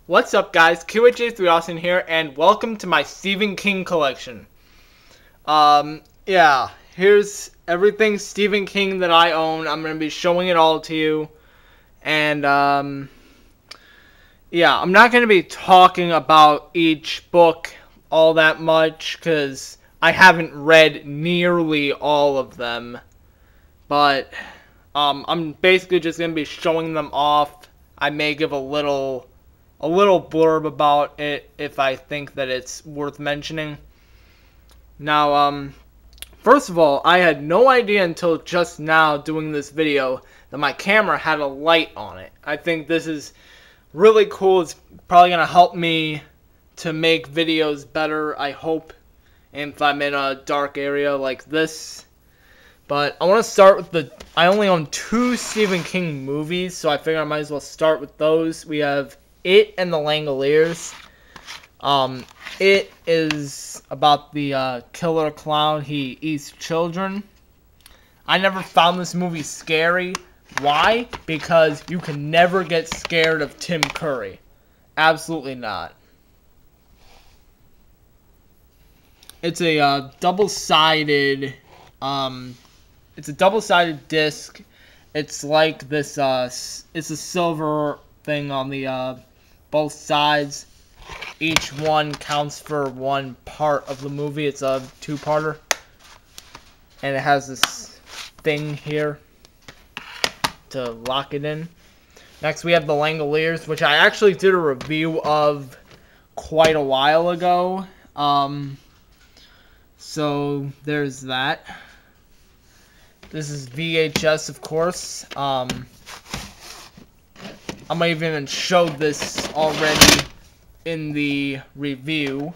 What's up, guys? QHJ3 Austin here, and welcome to my Stephen King collection. Yeah, here's everything Stephen King that I own. I'm gonna be showing it all to you, and yeah, I'm not gonna be talking about each book all that much because I haven't read nearly all of them, but I'm basically just gonna be showing them off. I may give a little blurb about it if I think that it's worth mentioning. Now, first of all, I had no idea until just now doing this video that my camera had a light on it. I think this is really cool. It's probably going to help me to make videos better, I hope, if I'm in a dark area like this. But I want to start with I only own 2 Stephen King movies, so I figure I might as well start with those. We have It and the Langoliers. It is about the killer clown. He eats children. I never found this movie scary. Why? Because you can never get scared of Tim Curry. Absolutely not. It's a double-sided disc. It's like this it's a silver thing on the both sides. Each one counts for one part of the movie. It's a 2-parter. And it has this thing here to lock it in. Next we have The Langoliers, which I actually did a review of quite a while ago. So there's that. This is VHS, of course. I might even show this already in the review,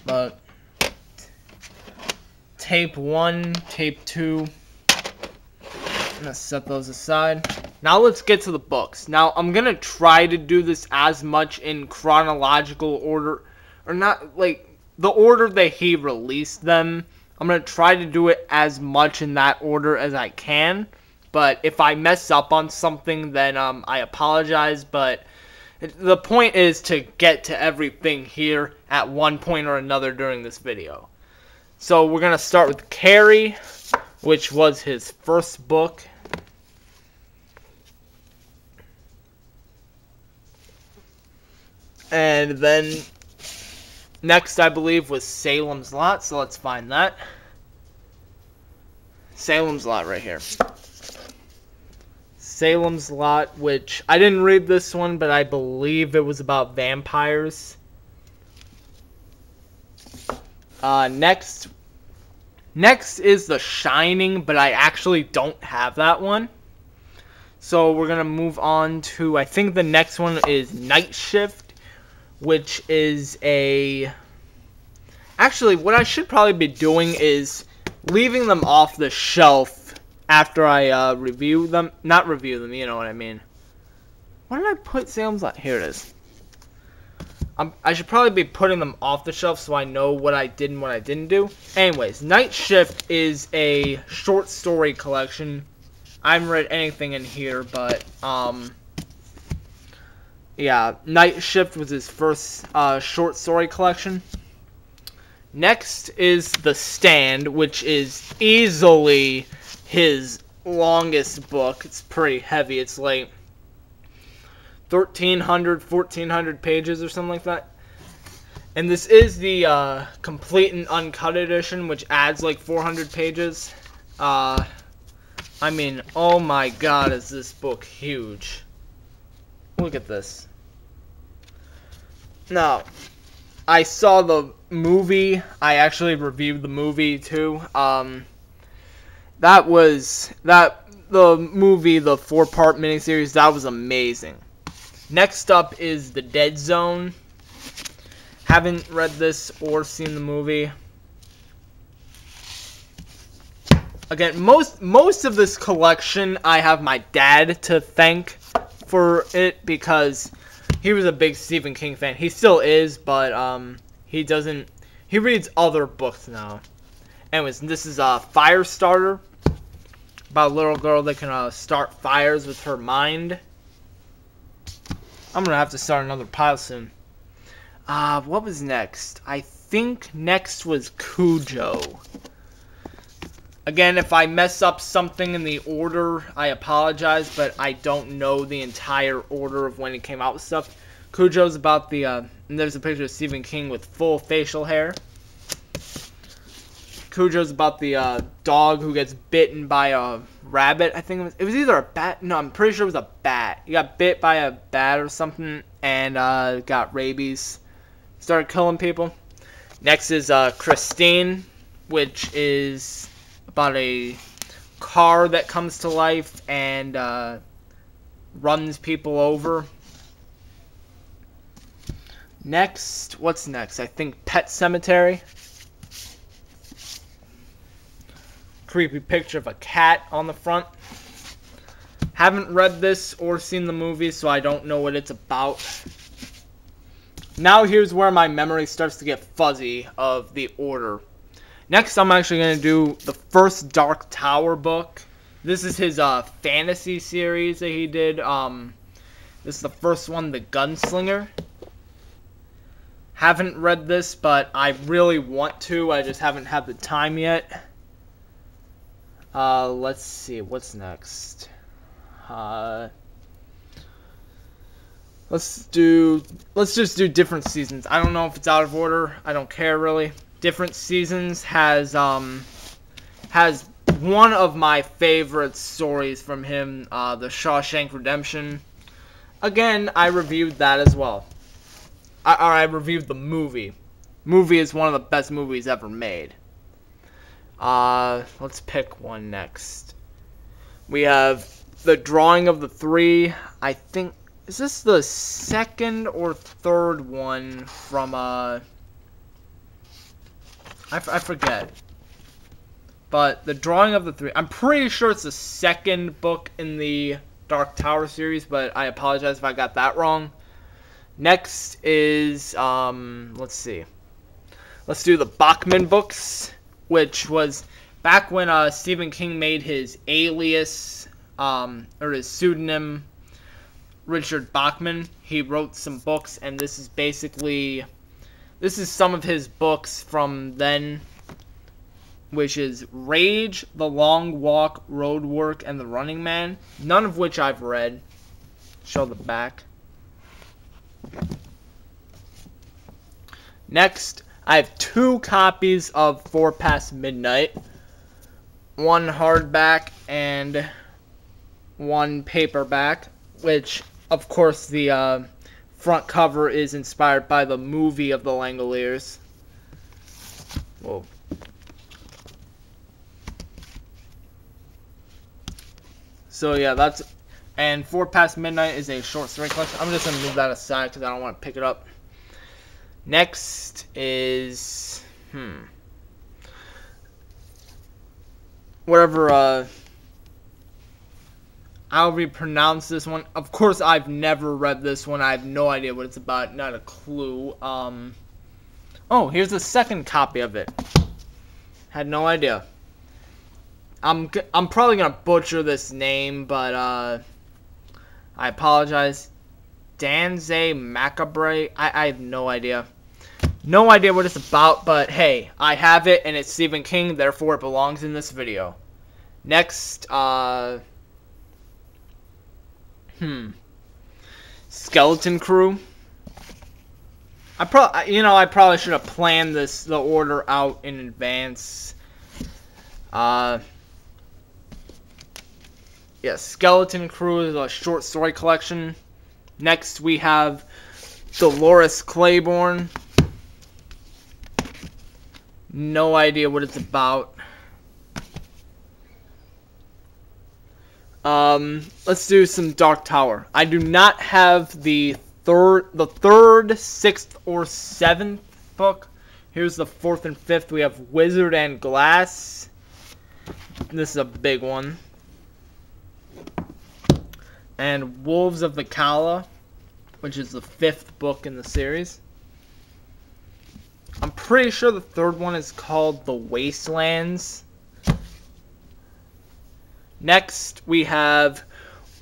but tape 1, tape 2, I'm gonna set those aside. Now let's get to the books. Now I'm gonna try to do this as much in chronological order, or not like the order that he released them. I'm gonna try to do it as much in that order as I can, but if I mess up on something, then I apologize, but the point is to get to everything here at one point or another during this video. So we're going to start with Carrie, which was his first book. And then next, I believe, was Salem's Lot, so let's find that. Salem's Lot right here. Salem's Lot, which I didn't read this one, but I believe it was about vampires. Next is The Shining, but I actually don't have that one. So we're gonna move on to, I think the next one is Night Shift, which is actually what I should probably be doing is leaving them off the shelf after I review them. Not review them, you know what I mean. Why did I put Salem's Lot? Here it is. I should probably be putting them off the shelf so I know what I did and what I didn't do. Anyways, Night Shift is a short story collection. I haven't read anything in here, but yeah, Night Shift was his first short story collection. Next is The Stand, which is easily his longest book. It's pretty heavy. It's like 1,1400 pages or something like that. And this is the complete and uncut edition, which adds like 400 pages. I mean, oh my god, is this book huge. Look at this. Now, I saw the movie. I actually reviewed the movie too. The movie, the 4-part miniseries, that was amazing. Next up is The Dead Zone. Haven't read this or seen the movie. Again, most of this collection, I have my dad to thank for it because he was a big Stephen King fan. He still is, but he reads other books now. Anyways, this is a Firestarter, about a little girl that can start fires with her mind. I'm gonna have to start another pile soon. What was next? I think next was Cujo. Again, if I mess up something in the order, I apologize, but I don't know the entire order of when it came out with stuff. Cujo's about the, and there's a picture of Stephen King with full facial hair. Cujo's about the dog who gets bitten by a rabbit. I think it was either a bat. No, I'm pretty sure it was a bat. He got bit by a bat or something and got rabies. Started killing people. Next is Christine, which is about a car that comes to life and runs people over. Next, what's next? I think Pet Sematary. Creepy picture of a cat on the front. Haven't read this or seen the movie, so I don't know what it's about. Now here's where my memory starts to get fuzzy of the order. Next, I'm actually going to do the first Dark Tower book. This is his fantasy series that he did. This is the first one, The Gunslinger. Haven't read this, but I really want to. I just haven't had the time yet. Let's see, what's next? Let's just do different seasons. I don't know if it's out of order. I don't care really. Different seasons has one of my favorite stories from him, the Shawshank Redemption. Again, I reviewed that as well. I reviewed the movie. Movie is one of the best movies ever made. Let's pick one next. We have The Drawing of the Three. I think, is this the second or third one from, I forget. But The Drawing of the Three, I'm pretty sure it's the second book in the Dark Tower series, but I apologize if I got that wrong. Next is, let's see. Let's do the Bachman Books, which was back when Stephen King made his alias, or his pseudonym, Richard Bachman. He wrote some books, and this is some of his books from then, which is Rage, The Long Walk, Road Work, and The Running Man, none of which I've read. Show the back. Next, I have 2 copies of 4 Past Midnight. One hardback and one paperback, which, of course, the front cover is inspired by the movie of the Langoliers. Whoa. So, yeah, that's... And 4 Past Midnight is a short story collection. I'm just going to move that aside because I don't want to pick it up. Next is... Whatever, I'll pronounce this one. Of course, I've never read this one. I have no idea what it's about. Not a clue. Oh, here's the second copy of it. Had no idea. I'm probably gonna butcher this name, but I apologize. Danze Macabre. I have no idea. No idea what it's about, but hey, I have it, and it's Stephen King, therefore it belongs in this video. Next, Skeleton Crew. I probably should have planned the order out in advance. Yeah, Skeleton Crew is a short story collection. Next, we have Dolores Claiborne. No idea what it's about. Let's do some Dark Tower. I do not have the third, sixth, or seventh book. Here's the fourth and fifth. We have Wizard and Glass. This is a big one. And Wolves of the Kala, which is the fifth book in the series. I'm pretty sure the third one is called The Wastelands. Next, we have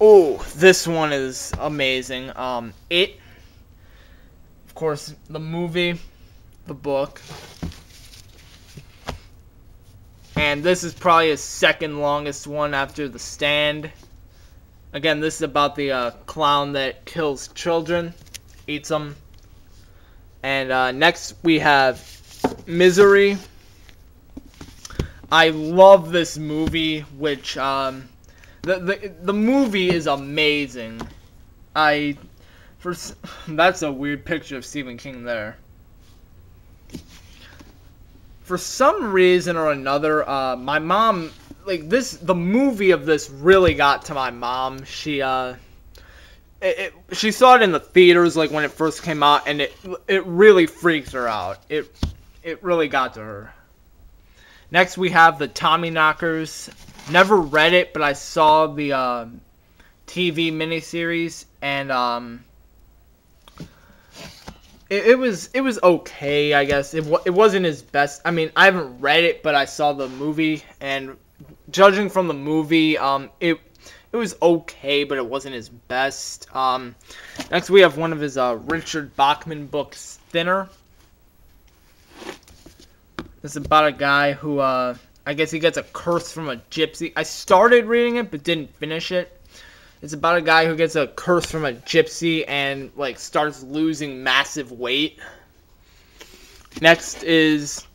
Oh, this one is amazing. It, of course, the movie, the book, and this is probably his second longest one after The Stand. Again, this is about the clown that kills children, eats them. And next we have Misery. I love this movie, which the movie is amazing. That's a weird picture of Stephen King there. For some reason or another, my mom, the movie of this really got to my mom. She saw it in the theaters, when it first came out, and it really freaked her out. It really got to her. Next, we have the Tommyknockers. Never read it, but I saw the TV miniseries, and it was okay, I guess. It wasn't his best. I mean, I haven't read it, but I saw the movie, and judging from the movie, it was okay, but it wasn't his best. Next, we have one of his Richard Bachman books, Thinner. This is about a guy who, I guess he gets a curse from a gypsy. I started reading it, but didn't finish it. It's about a guy who gets a curse from a gypsy and, starts losing massive weight. Next is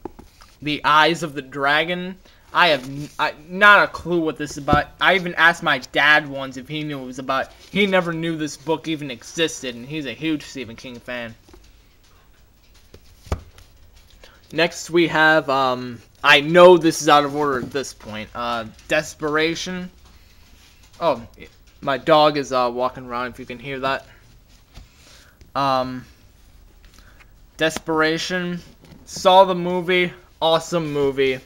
The Eyes of the Dragon. I have not a clue what this is about. I even asked my dad once if he knew what it was about. He never knew this book even existed, and he's a huge Stephen King fan. Next we have, I know this is out of order at this point, Desperation. Oh, my dog is walking around, if you can hear that. Desperation. Saw the movie. Awesome movie.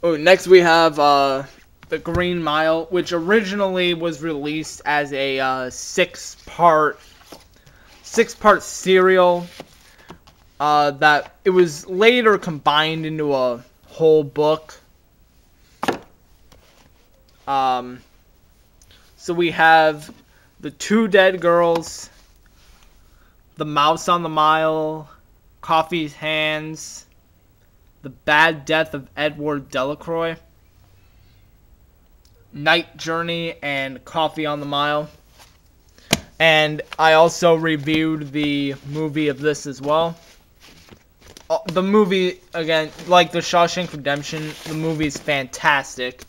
Oh, next we have The Green Mile, which originally was released as a six-part serial. That it was later combined into a whole book. So we have The Two Dead Girls, The Mouse on the Mile, Coffee's Hands, The Bad Death of Edward Delacroix, Night Journey, and Coffee on the Mile. And I also reviewed the movie of this as well. The movie, again, like the Shawshank Redemption, the movie is fantastic.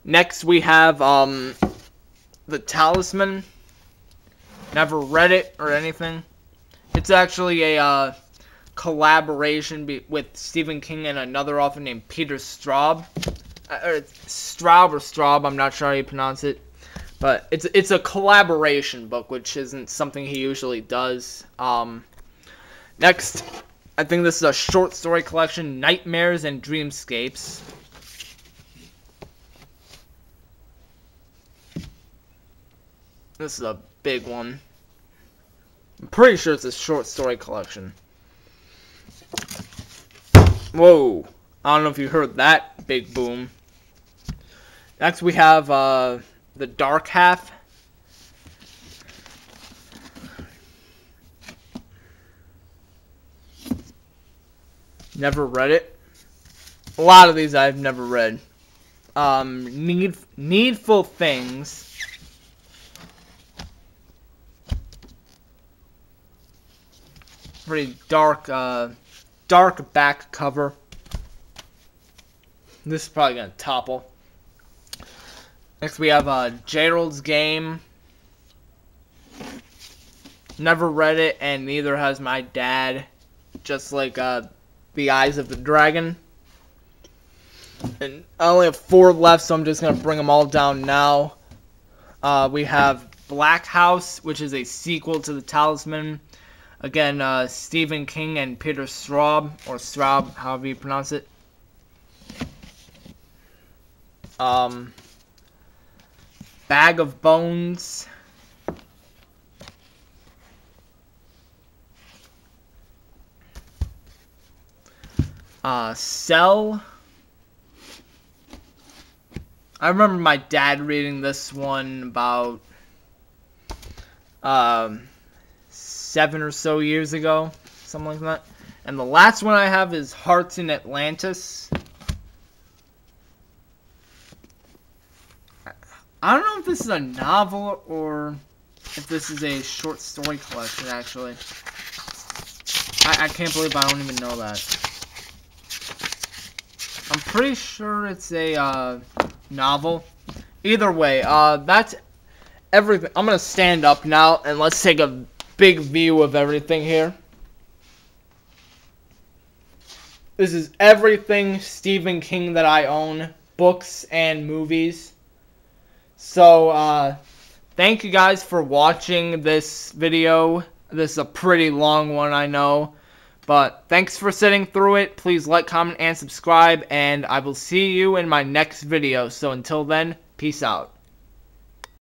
Next we have The Talisman. Never read it or anything. It's actually a collaboration with Stephen King and another author named Peter Straub. Straub, I'm not sure how you pronounce it. But it's a collaboration book, which isn't something he usually does. Next, I think this is a short story collection, Nightmares and Dreamscapes. This is a big one. I'm pretty sure it's a short story collection. Whoa. I don't know if you heard that big boom. Next we have The Dark Half. Never read it. A lot of these I've never read. Needful Things. Pretty dark back cover. This is probably gonna topple. Next we have Gerald's Game. Never read it, and neither has my dad. Just like The Eyes of the Dragon. And I only have 4 left, so I'm just gonna bring them all down now. We have Black House, which is a sequel to The Talisman. Again, Stephen King and Peter Straub, or Straub, however you pronounce it. Bag of Bones. Cell. I remember my dad reading this one about 7 or so years ago, something like that. And the last one I have is Hearts in Atlantis. I don't know if this is a novel or if this is a short story collection, actually. I can't believe I don't even know that. I'm pretty sure it's a novel. Either way, that's everything. I'm going to stand up now and let's take a big view of everything here. This is everything Stephen King that I own. Books and movies. So, thank you guys for watching this video. This is a pretty long one, I know. But thanks for sitting through it. Please like, comment, and subscribe. And I will see you in my next video. So until then, peace out.